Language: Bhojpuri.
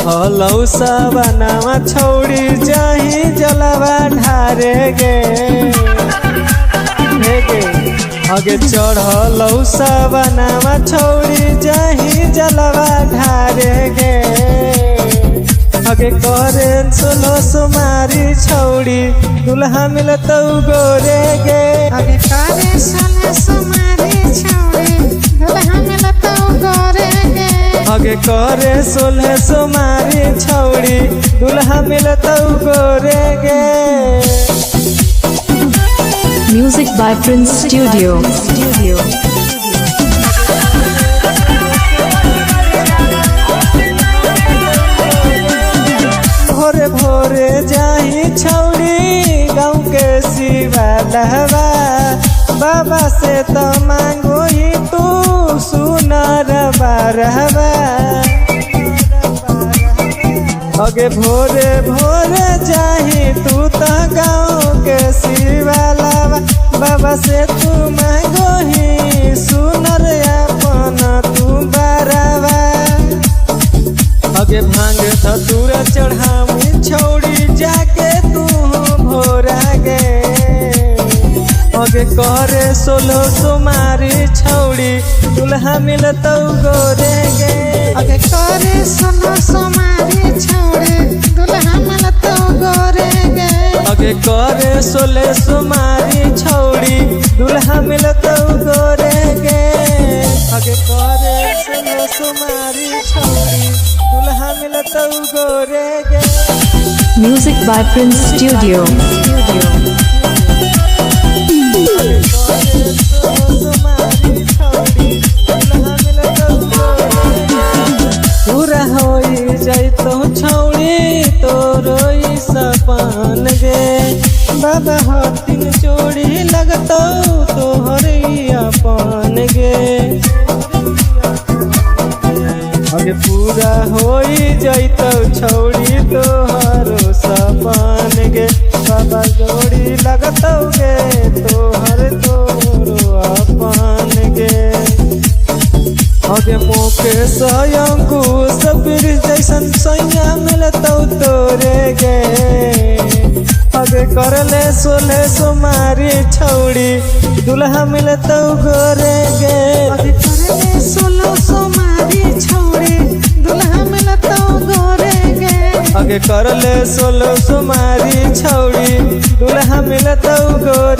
चढ़लौ सवनावा छौड़ी जाही जलवा ढारे गे आगे चढ़लौ सवनावा छौड़ी जाही जलवा ढारे गे आगे करे सोलो सुमारी छौड़ी दुल्हा मिलतौ गोरे गे आगे करे सोलो सुमारी छौड़ी दुल्हा मिलतौ गोरे गे आगे करे सोलह सुमारी छौड़ी दुल्हा मिलतौ गोरे गे। Music by Prince Studio. भोरे भोरे जाही छौड़ी गाँव के शिवालहवा बाबा से तो मांगो ही तू सुनर बारहवा आगे भोरे भोरे जाही तू तो गाँव के शिवालहवा बाबा से तू मांगो ही सुनर अपन तू बारहवा आगे भांग धतूर चढ़ावी छौड़ी जाके तू भोरा गे आगे करे सोलो सुमारी छौड़ी दुल्हा मिलतौ गोरे गे आगे करे सोलो सुमारी छौड़ी दुल्हा मिलतौ गोरे गे आगे करे सोले सुमारी छौड़ी दुल्हा मिलतौ गोरे गे आगे करे सोलो सुमारी छौड़ी दुल्हा मिलतौ गोरे गे। Music by Prince Studio. पूरा होई जैतो छौड़ी तोरो सपन गे बाबा हथिन चोरी लगतौ तोहर अपन गे आगे पूरा होई जैतो छौड़ी तोहरो सपन गे बाबा जोड़ी लगतौ गे तोहर तोरो अपन गे आगे मोके सयंकु सबीर जैसन सैया मिलतौ तोरे गे आगे करले सोले सुमारी छौड़ी दुल्हा मिलतौ गोरे गे आगे करले सोलो सुमारी छौड़ी दुल्हा मिलतौ गोरे गे आगे करले सोलो सुमारी छौड़ी दुल्हा मिलतौ गोरे।